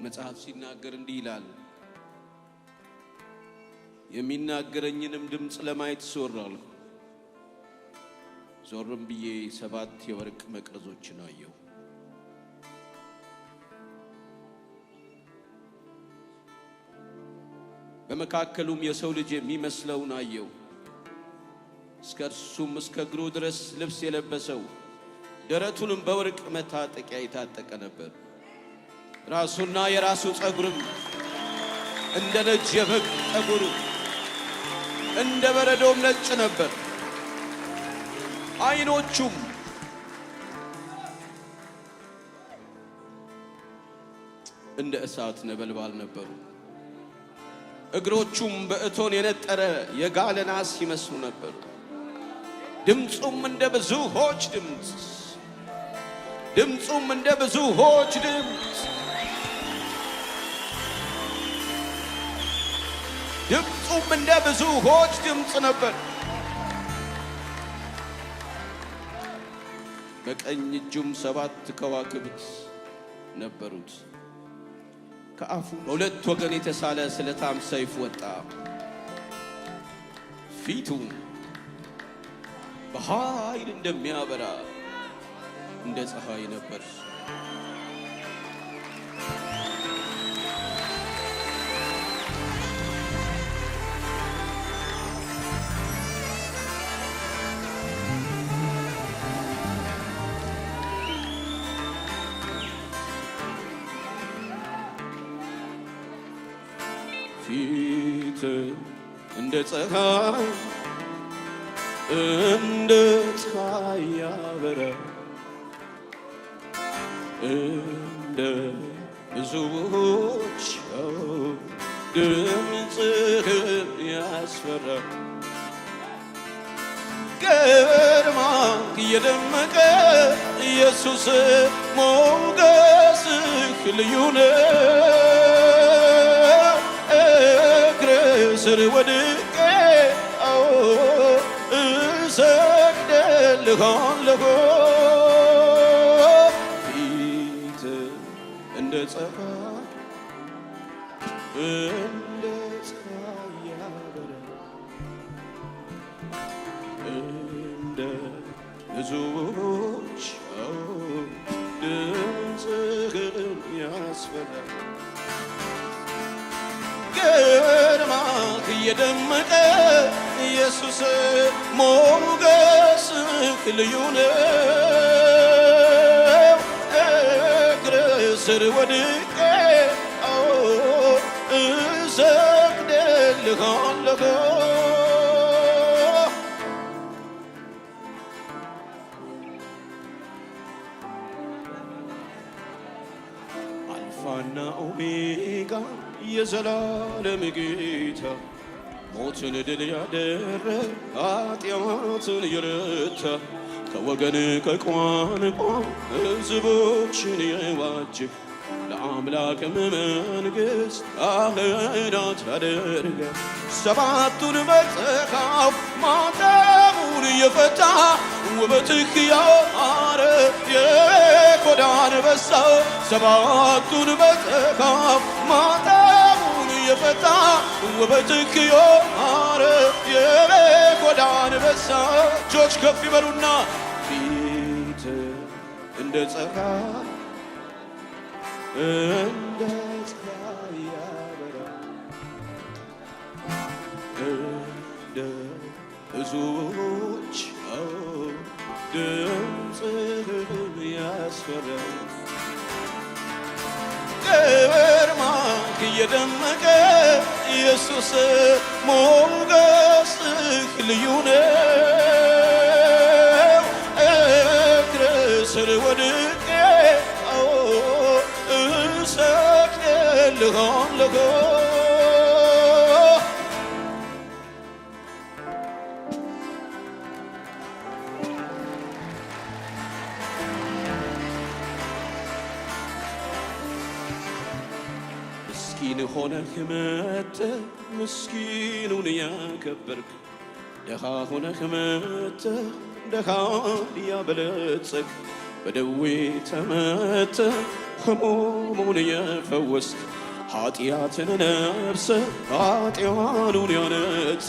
መጽሐፍ ሲናገር እንዲህ ይላል የሚናገረኝንም ድምጽ ለማየት ዞራለሁ ዞርም ብዬ 7 የወርቅ መቅረዞችን አየሁ በመካከሉም የሰው ልጅ የሚመስለውን አየሁ እስከ እርሱም እስከ እግሩ ድረስ ልብስ የለበሰው ደረቱንም በወርቅ መታጠቂያ የታጠቀ ነበር ራሱና የራሱ ጸጉርም እንደ ነጭ የበግ ጠጉር እንደ በረዶም ነጭ ነበር አይኖቹም እንደ እሳት ነበልባል ነበሩ እግሮቹም በእቶን የነጠረ የጋለ ናስ ይመስሉ ነበር ድምጹም እንደ ብዙዎች ድምጽ ድምጹም እንደ ብዙዎች ድምጽ ድምጹም እንደ ብዙዎች ድምጽ ነበር በቀኝ እጁም 7 ከዋክብት ነበሩት ከአፉ በሁለት ወገን የተሳለ ስለታም ሰይፍ ወጣ ፊቱም በኃይል እንደሚያበራ እንደ ፀሐይ ነበር ፊት እንደ ፀሐይ ያበራ እንደ ብዙዎች ድምጽህ ያስፈራ ግርማ እየደመቀ ኢየሱስ ሞገስህ ልዩ ነው ስር ወድቄ እሰግድልሃለሁ ፊት እንደ ፀሐይ ያበራ እንደ ብዙዎች ድምጽህን ያስፈራ ግርማህ እየደመቀ ኢየሱስ ሞገስህ ልዩ ነው እግርህ ስር ወድቄ እሰግድልሃለሁ አልፋና ኦሜጋ የዘላለም ጌታ ሞትን ድል ያደረገ ኃጢአትን የረታ ከወገን ከቋንቋ ሕዝቦችን የዋጀ ለአምላክም መንግሥት ካህናት አደረገ 7ቱን መጽሐፍ ማተሙን የፈታ ውበትህ ያማረ የይሁዳ አንበሳ 7ቱን መጽሐፍ ማተሙን የፈታ ውበትህ ያማረ የይሁዳ አንበሳ እጆች ከፍ ይበሉና ፊት እንደ ፀሐይ ያበራ እንደ ብዙዎች ድምጽህን ያስፈራ ግርማህ እየደመቀ ኢየሱስ ሞገስህ ልዩ ነው እግርህ ስር ወድቄ እሰግድልሃለሁ ምስኪን ሆነህ መጥተህ ምስኪኑን ያከበርክ ደሃ ሆነህ መጥተህ ድሃን ያበለጸግ በደዌ ተመትተህ ሕሙሙን የፈወስክ ኃጢአትን ነፍስ ኃጢአኑን ያነጻ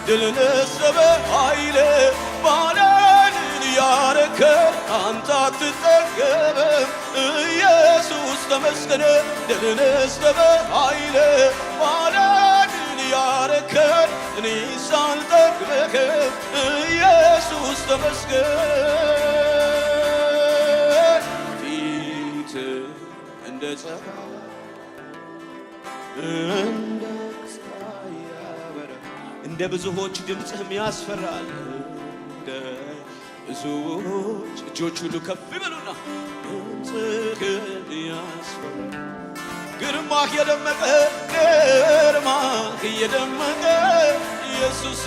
ድል ነስተህ በኃይል ማዳንን ያረከ አንተ አትጠገብም ኢየሱስ ተመስገን ድል ነስተህ በኃይል ማዳንን ያረከ እኔ ሳልጠግብህ ኢየሱስ ተመስገን ፊት እንደ ፀሐይ እንደ ፀሐይ ያበራል እንደ ብዙዎች ድምፅህም ያስፈራል እንደ ብዙዎች እጆች ሁሉ ከፍ ይበሉና ድምፅህም ያስፈራል ግርማህ የደመቀ የደመቀ ኢየሱስ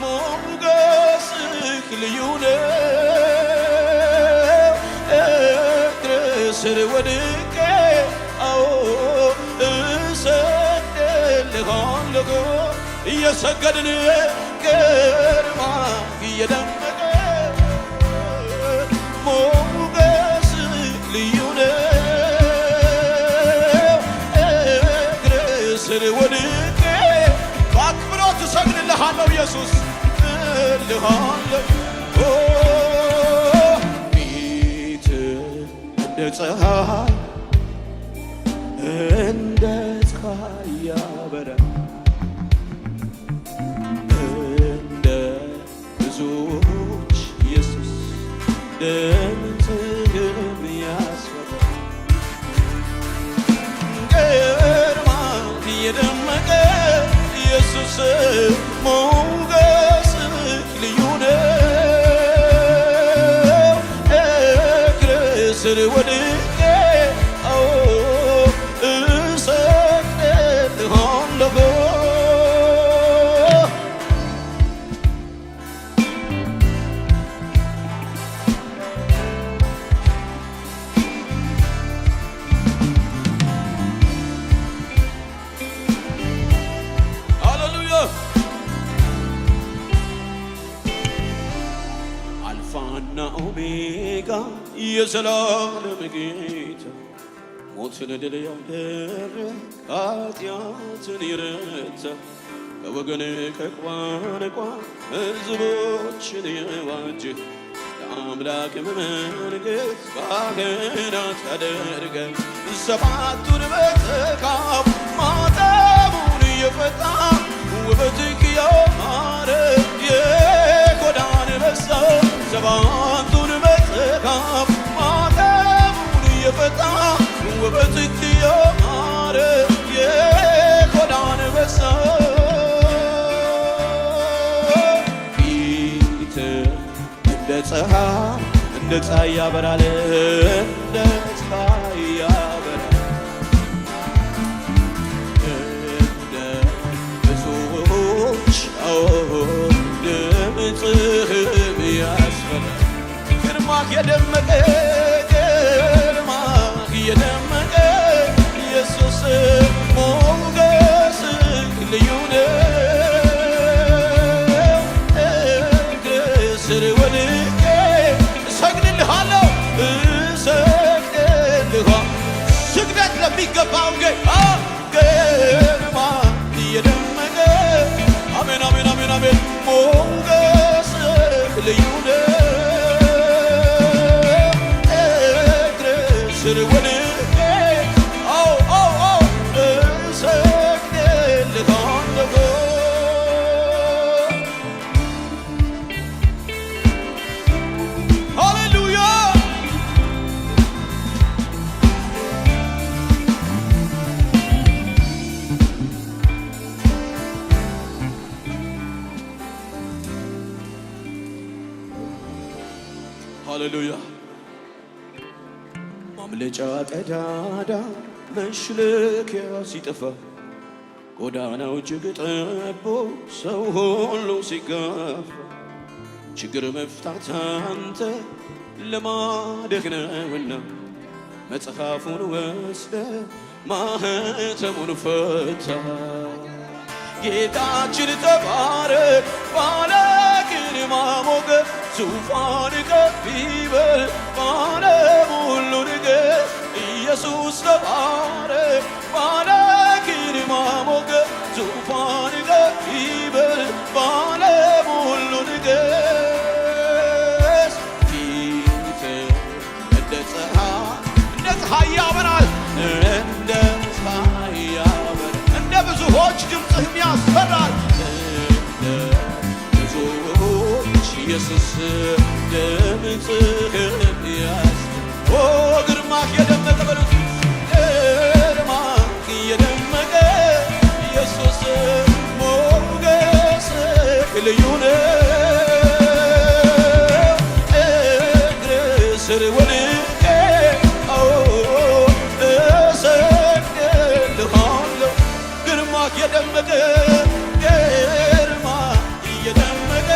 ሞገስህ ልዩ ነው እግር ስር ወድቄ እሰግድልሃለሁ እየሰገድን ግርማህ የደመቀ ሞገስህ ልዩ ነው ስር ወድቄ በአክብሮት እሰግድልሃለሁ ኢየሱስ እልሃለሁ ፊት እንደ ፀሐይ እንደ ፀሐይ ያበራል እንደ ብዙዎች ኢየሱስ ድምፅህም ያስፈራል የደመቀ ኢየሱስ ሞገስህ ልዩ ነው እግር ስር ወድቄ እሰግድልሃለሁ አልፋና ኦሜጋ የዘላለም ጌታ ሞትን ድል ያደረግ ኃጢአትን የረታ ከወገን ከቋንቋ ሕዝቦችን የዋጅህ ለአምላክ መንግሥት ካህናት ያደርገን ሰባቱን በተካብ ማተሙን የፈታ ውበትህ ያማረ የጎዳን በሳ ሰባቱን በተካብ ማተሙን የፈታ ውበትህ ያማረ የጎዳን በሳ ፊት እንደ ፀሐይ ያበራል እንደ ፀሐይ ያበራል እንደ ብዙዎች ድምፅህም ያስፈራል ግርማህ የደመቀ ኢየሱስ ሞገስህ ልዩ ነው እግር ስር ወድቄ እሰግድልሃለሁ ስግደት ለሚገባው ግርማህ የደመቀ አሜን አሜን አሜን አሜን ሞገስህ ልዩ ነው እግር ስር ወድቄ ሃሌሉያ ማምለጫ ቀዳዳ መሽለኪያ ሲጠፋ ጎዳናው እጅግ ጠቦ ሰው ሁሉ ሲጋፋ ችግር መፍታት አንተ ልማድህ ነውና መጽሐፉን ወስደ ማህተሙን ፈታ ጌታችን ተባረክ ባለ ግርማ ሞገስ ዙፋን ከፍ ይበል በዓለም ሁሉ ንገስ ኢየሱስ ተባረክ ባለ ግርማ ሞገስ ዙፋን ይበል ባለ ሁሉ ንገስ ፊት እንደ ፀሐይ ያበራል እንደ ፀሐይ ያበራል እንደ ብዙዎች ድምፅህም ያስፈራል እንደ ብዙዎች ኢየሱስ ድምፅህም ያስፈራል ግርማህ የደመቀ በሉት ግርማህ የደመቀ ኢየሱስ ሞገስ ልዩ ነው እግር ስር ወድቄ እሰግድልሃለሁ ግርማህ የደመቀ ግርማህ የደመቀ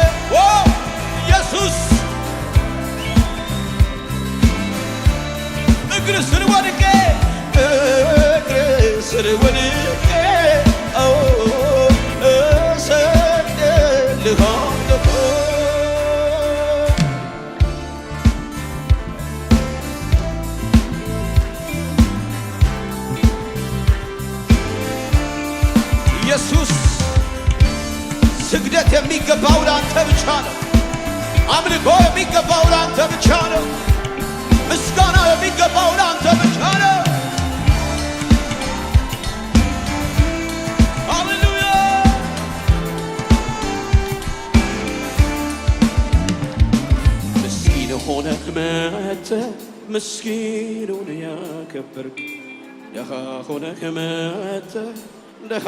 ኢየሱስ እግር ስር ወድቄ ወድቄ እሰግድልሃለሁ ኢየሱስ ስግደት የሚገባው ለአንተ ብቻ ነው። አምልኮ የሚገባው ለአንተ ብቻ ነው። ምስጋና የሚገባው ለአንተ ብቻ ነው። ሃሌሉያ ምስኪን ሆነህ መጥተህ ምስኪኑን ያከበርክ ደሃ ሆነህ መጥተህ ደሃ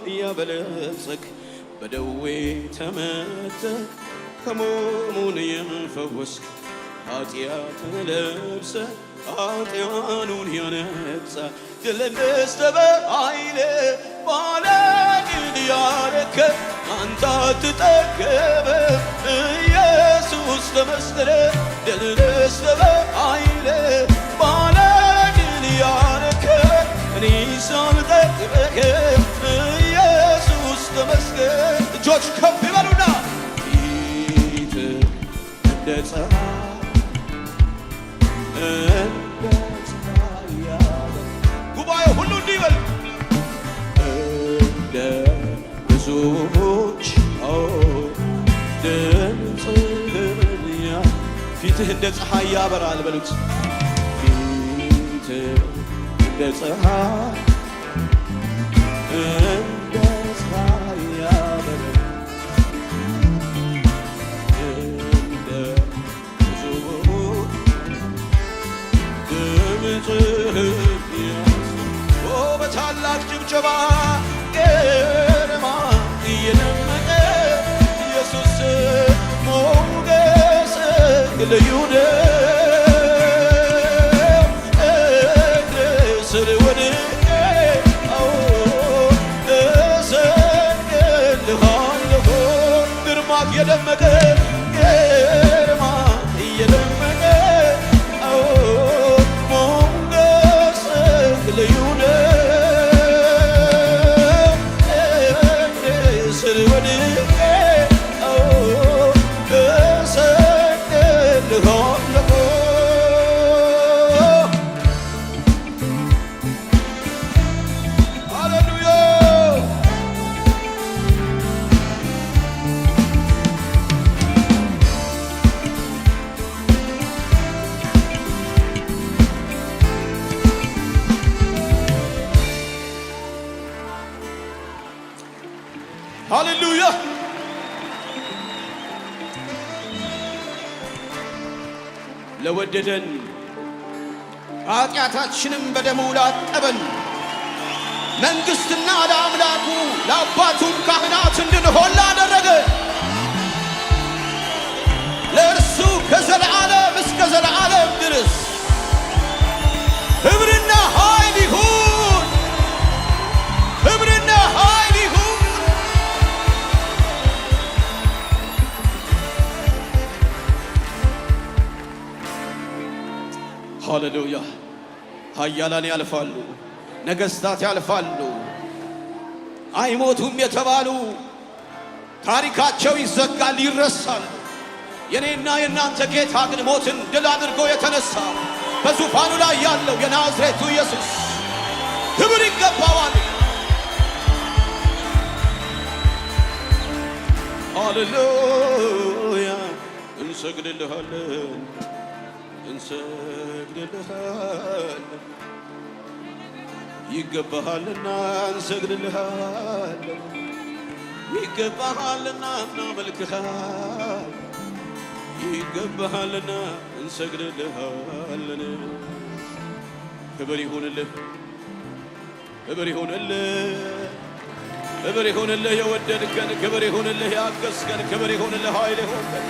እያበለጸክ በደዌ ተመተህ ሕሙሙን የፈወስክ ኃጢአትን ለብሰ ኃጢአኑን ያነጻ ድል ነስተህ በኃይል ባለድል ያረከ አንተ አትጠገብም ኢየሱስ ተመስገን ድል ነስተህ በኃይል ባለድል ያረከ እኔ ሳልጠግብህ ኢየሱስ ተመስገን እጆች ከፍ ይበሉና ፊት እንደ ፀሐይ ጉባኤ ሁሉ እንዲበል እንደ ብዙዎች ድምፅህን ፊትህ እንደ ፀሐይ ያበራል በሉት ፊትህ እንደ ፀሐይ እንደ ፀሐይ ያበራል በታላቅ ጭብጨባ ግርማህ የደመቀ ኢየሱስ ሞገስ ልዩ ነው እግር ስር ወድቄ እሰግድልሃለሁ ግርማህ የደመቀ ግርማህ የደመቀ ልዩ ነው እግር ስር ወድቄ እሰግድልሃለሁ ሃሌሉያ ሃሌሉያ ለወደደን ኃጢአታችንም በደሙ ላጠበን መንግሥትና ለአምላኩ ለአባቱም ካህናት እንድንሆን ላደረገ ለእርሱ ከዘለዓለም እስከ ዘለዓለም ድረስ ክብርና ኃይል ይሁን ክብርና ኃይል ይሁን ሃሌሉያ ኃያላን ያልፋሉ ነገሥታት ያልፋሉ አይሞቱም የተባሉ ታሪካቸው ይዘጋል ይረሳል የኔና የናንተ ጌታ ግን ሞትን ድል አድርጎ የተነሳ በዙፋኑ ላይ ያለው የናዝሬቱ ኢየሱስ ክብር ይገባዋል። ሃሌሉያ እንሰግድልሃለን እንሰግድልሃለን ይገባሃልና እንሰግድልሃለን ይገባሃልና እናመልክሃለን ይገባሃልና እንሰግድልሃለን። ክብር ይሁንልህ ክብር ይሁንልህ ክብር ይሁንልህ የወደድከን ክብር ይሁንልህ ያገዝከን ክብር ይሁንልህ ኃይል ይሁንልህ።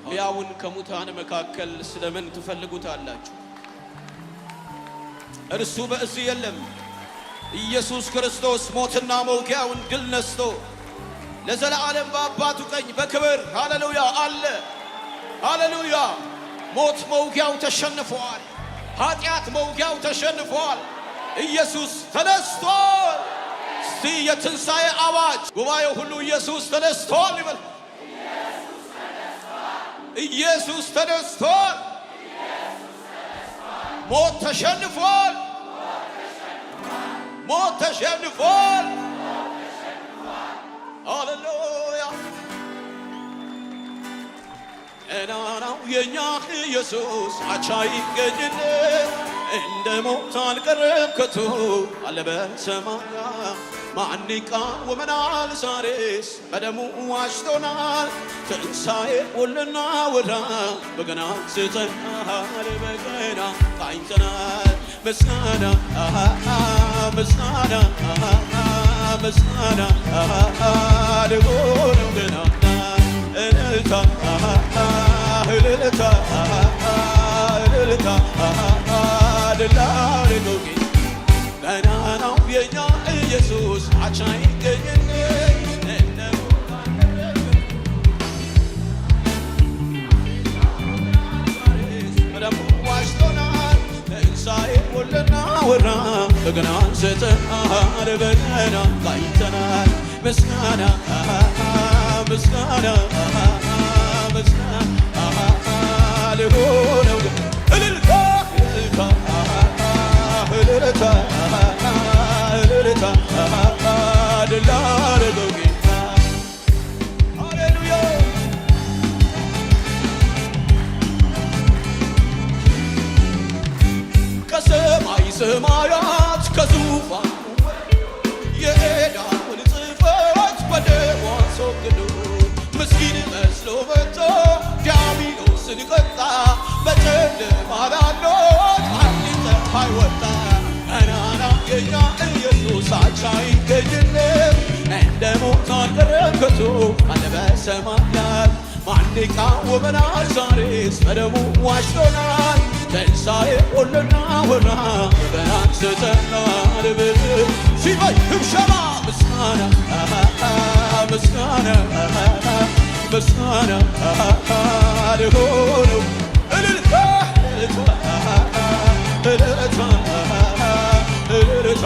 ሕያውን ከሙታን መካከል ስለምን ትፈልጉታላችሁ? እርሱ በእዚህ የለም። ኢየሱስ ክርስቶስ ሞትና መውጊያውን ድል ነስቶ ለዘላለም በአባቱ ቀኝ በክብር ሃሌሉያ አለ። ሃሌሉያ ሞት መውጊያው ተሸንፏል። ኃጢአት መውጊያው ተሸንፏል። ኢየሱስ ተነስቷል። እስቲ የትንሣኤ አዋጅ ጉባኤው ሁሉ ኢየሱስ ተነስቷል ይበል። ኢየሱስ ተነስቷል። ሞት ተሸንፏል። ሞት ተሸንፏል። ሃሌሉያ እናናው የኛ ኢየሱስ አቻ ይገኝልን እንደ ሞት አልቀረም ከቶ አለ በሰማያ ማን ይቃወመናል? ዛሬስ በደሙ ዋጅቶናል። ትንሣኤ ሁልና ወራ በገና አንስተናል በገና ቃኝተናል ምስጋና ምስጋና ምስጋና ልሆነው ገናና እልልታ እልልታ እልልታ ድላርገው ገና ነው የኛ ኢየሱስ አቻ ይገኝልን በደሙ ዋጅቶናል። ትንሣኤ ሁልና ወራ በገና አንስተናል በገና ቃኝተናል ምስጋና ምስጋና ምስጋና ልሆነው እልልታ እልልታ እልልታ እልልታ ድል ላረገው ጌታ ሃሌሉያ ከሰማይ ሰማያት ከዙፋኑ የዕዳውን ጽሕፈት በደሙ አስወግዶ ምስኪን መስሎ መጥቶ ዲያብሎስን ቀጣ። በጨለማ ላሉት አንዲት ፀሐይ ወጣ። ገናና የኛ ኢየሱስ አቻ ይገኝልን እንደ ሞት አልቀረም ከቶ አለ በሰማያት ማን ይቃወመናል? ዛሬስ በደሙ ዋጅቶናል። ትንሣኤ ሁልና ወራ በገና አንስተናል ብል ሲበይ ህብሸባ ምስጋና ምስጋና ምስጋና ልሆነው እልልታ እልልታ እልልታ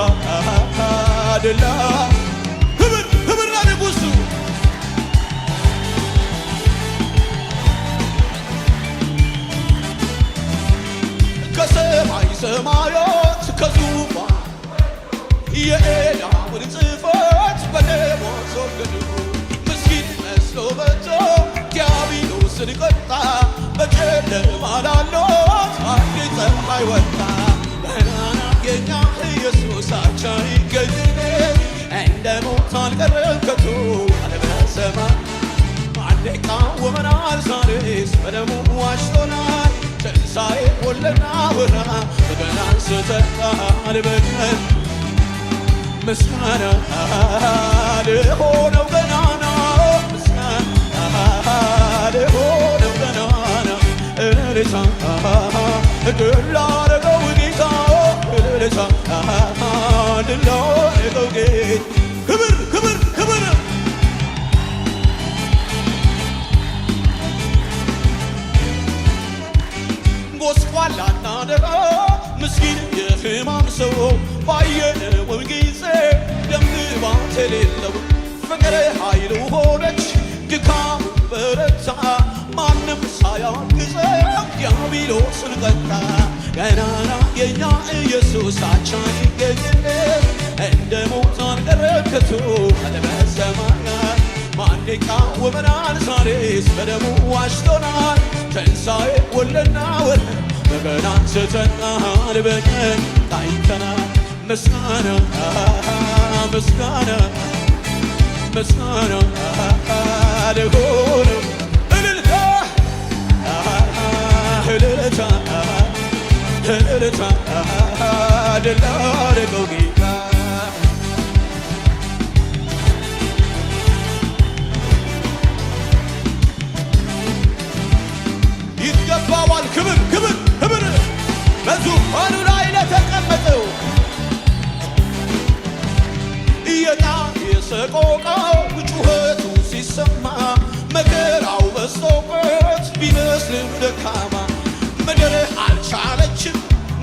ድላ ክብር ክብር ለንጉሡ ከሰማይ ሰማያት ከዙፋኑ የዕዳውን ጽሕፈት በደሙ አስወገዶ ምስኪን መስሎ መጥቶ ዲያብሎስን ቀጣ። በጨለማ ላሉት አንዲት ፀሐይ ወጣ። ገናና የኛ ኢየሱስ አቻ ይገኝልን እንደ ሞት አልቀረም ከቶ አለ በሰማይ ማን ይቃወመናል? ዛሬስ በደሙ ዋጅቶናል። ትንሣኤ ሁልና ወራ በገና አንስተናል በገና ምስጋና ልሆነው ገናና ምስጋና ልሆነው ገናና እልልታ ድል ላረገው ጌታ እልልታ ድል ላረገው ጌታ ክብር ክብር ክብር ጎስቋላና ደሃ ምስኪን የሕማም ሰው ባየነው ጊዜ ደም ግባ የሌለው ፍቅር ኃይሉ ሆነች ድካም በረታ ማንም ሳያግዘው ዲያብሎስን ቀጣ ገናና የኛ ኢየሱስ አቻ ይገኝልን እንደ ሞታን ቀረከቱ በሰማያት ማን ይቃወመናል ዛሬስ በደሙ ዋጅቶናል ትንሣኤ ወለድና ወለድ በገና አንስተናል በቀን ታይተናል ምስጋና ምስጋና ምስጋና ለሆነው እልልታ እልልታ እልልታ ድል ላደረገው ጌታ ይገባዋል ክብር ክብር ክብር በዙፋኑ ላይ ለተቀመጠው የጣር የሰቆቃው ጩኸቱ ሲሰማ መከራው በዝቶበት ቢመስልም ደካማ ምድር አልቻለችም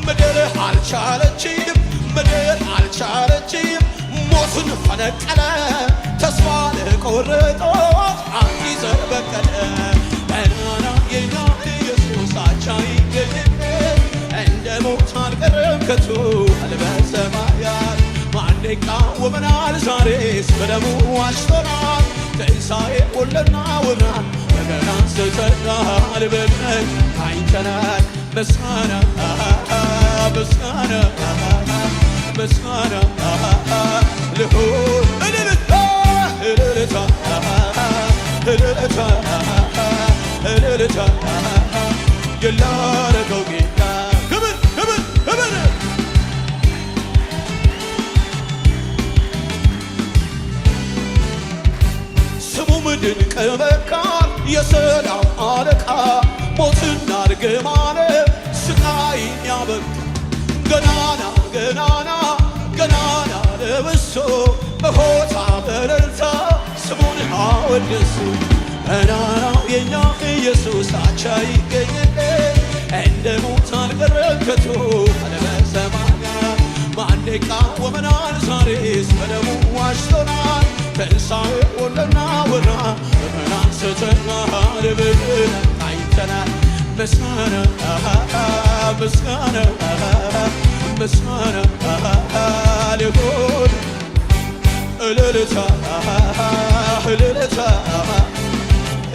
ምድር አልቻለችም ምድር አልቻለችም ሞትን ፈነቀለ ተስፋ ለቆረጦት አዲስ ዘር በቀለ ገናና የኛ ኢየሱስ አቻ ይገኝልን እንደ ሞት አልቀረም ከቶ በሰማያት ማን ይቃወመናል ዛሬስ በደሙ ዋጅቶናል ትንሣኤ ወለድና ወራን በገና አንስተናል በቀን ታይተናል ምስጋና ምስጋና ምስጋና ልሁን እልልታ እልልታ እልልታ እልልታ የላረገው ጌታ ክብር ክብር ክብር ስሙም ድንቅ መካር የሰላም አለቃ ሞትና እርግማን ስቃይን ያበቃ ገናና ገናና ገናና ለብሶ በሆታ በእልልታ ስሙን አወድሱ ገናናው የኛ ኢየሱስ አቻ ይገኝልን እንደ ሞት አልቀረም ከቶ በሰማያት ማን ይቃወመናል ዛሬስ በደሙ ዋጅቶናል ትንሣኤ ወለድና ወራ በገና አንስተናል በቀን ታይተናል ምስጋና ምስጋና ምስጋና ለሆነ እልልታ እልልታ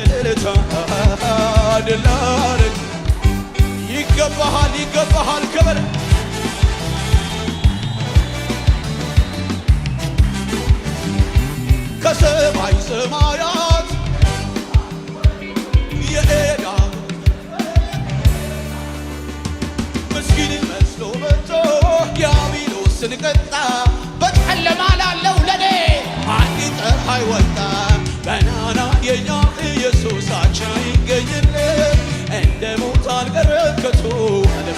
እልልታ ድል ላደረገው ይገባሃል ይገባሃል ክብር ከሰማይ ሰማያት የሄዳ ምስኪን መስሎ መጥቶ ዲያብሎስን ቀጣ በጨለማ ላለው ለኔ አንዲት ፀሐይ ወጣ ገናና የኛ ኢየሱስ አቻ ይገኝልን እንደ ሞት አልቀረም ከቶ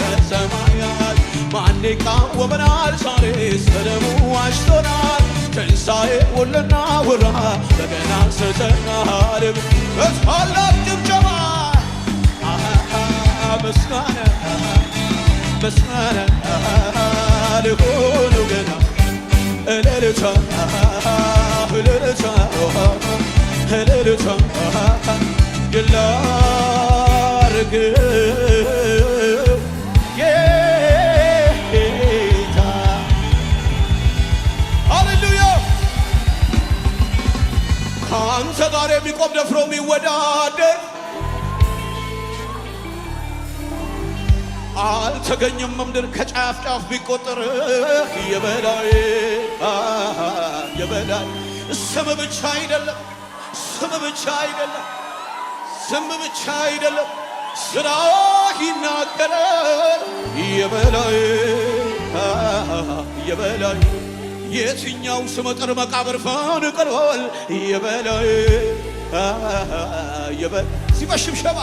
በሰማያት ማን ይቃወመናል ዛሬስ በደሙ ዋጅቶናል ትንሣኤ ወለድና ወራ በገና አንስተናል በታላቅ ጭብጨባ ምስጋና ምስጋና ለሆነው ገና እልልታ እልልታ እልልታ ድል ላደረገው ጌታ ሃሌሉያ ከአንተ ጋር የሚቆም ደፍሮ የሚወዳደር አልተገኘም ምድር ከጫፍ ጫፍ ቢቆጠር የበላይ የበላይ ስም ብቻ አይደለም ስም ብቻ አይደለም ስም ብቻ አይደለም ስራህ ይናገራል የበላይ የበላይ የትኛው ስመጥር መቃብር ፈንቅሏል የበላይ የበላይ ሲበሽብሸባ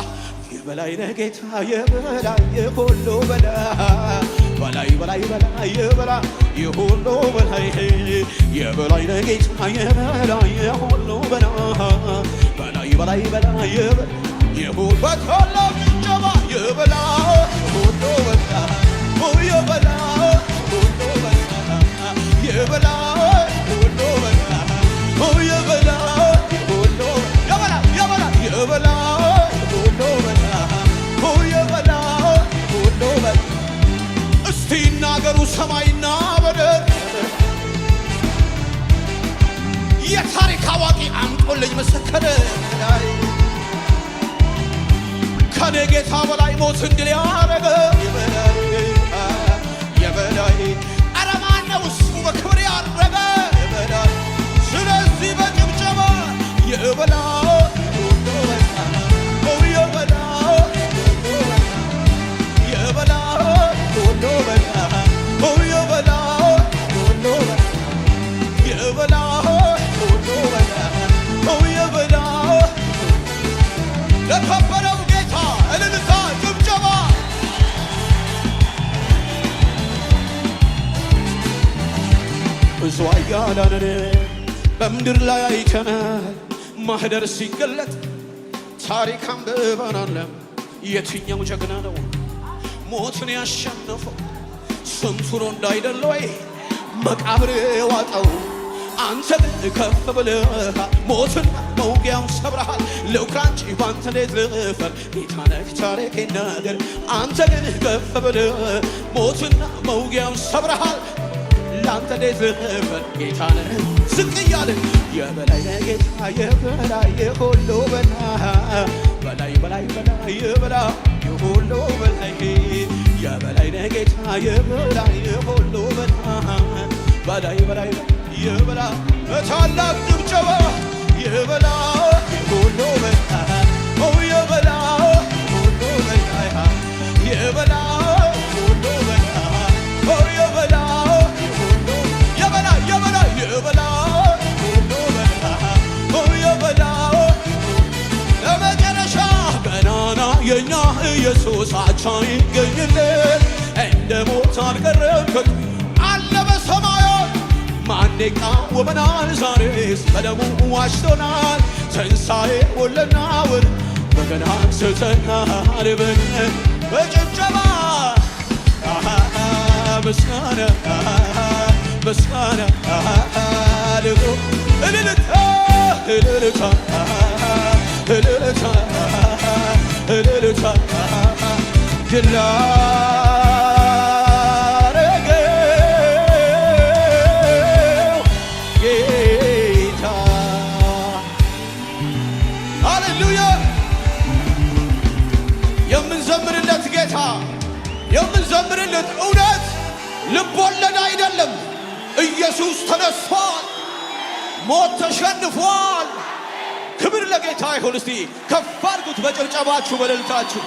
የበላይ ነህ ጌታ የበላይ የሁሉ በላይ በላይ በላይ በላይ የበላይ የሁሉ በላይ የበላይ ነህ ጌታ የበላይ የሁሉ በላይ በላይ በላይ በላይ የሁሉ በታላቅ ጭብጨባ የበላይ የሁሉ በላይ የበላይ ሁሉ በላይ የበላይ ሁሉ በላይ በሰማይና በምድር የታሪክ አዋቂ አምጦልኝ ምስክር ከኔ ጌታ በላይ ሞትን ድል ያደረገ የበላይ ኧረ ማነው እሱ በክብር ያደረገ የበላይ ስለዚህ በጭብጨባ የበላይ ለከበረው ጌታ እልልታ ጭብጨባ ብዙ አያላንን በምድር ላይ አይተናል ማህደር ሲገለጥ ታሪክ አንብበናል የትኛው ጀግና ነው ሞትን ያሸነፈው ስንቱ ነው እንዳይደለ ወይ መቃብር ዋጠው አንተ ግን ከፍ ብለሃል ሞትን መውጊያውን ሰብረሃል ለውክራንቺ ባንተ እንዴት ልፈር ጌታ ነህ ታሪክ ይናገር አንተ ግን ከፍ ብለህ ሞትና መውጊያውን ሰብረሃል ላንተ እንዴት ልፈር ጌታ ነህ ዝቅ እያልን የበላይ ነህ ጌታ የበላይ የሁሉ በላይ በላይ የበላይ የሁሉ በላይ የበላይ ነህ ጌታ የበላይ የሁሉ በላይ የበላይ በታላቅ ጭብጨባ የበላይ ሁሉ በላይ የበላይ ሁሉ በላይ የበላይ ሁሉ በላይ የበላይ ሁሉ በላይ የበላይ ለመጨረሻ ገናና የኛ ኢየሱስ አቻ ይገኝልን እንደ ሞት አልቀረም አለ በሰማያት ማን ይቃወመናል ዛሬስ በደሙ ዋጅቶናል ትንሣኤ ወለናውን በገና አንስተናል በጭብጨባ ምስጋና ምስጋና እልልታ እልልታ እልልታ እልልታ ድላ የምንዘምርለት እውነት ልብ ወለድ አይደለም ኢየሱስ ተነስቷል ሞት ተሸንፏል ክብር ለጌታ ይሁን እስቲ ከፍ አድርጉት በጭብጨባችሁ በእልልታችሁ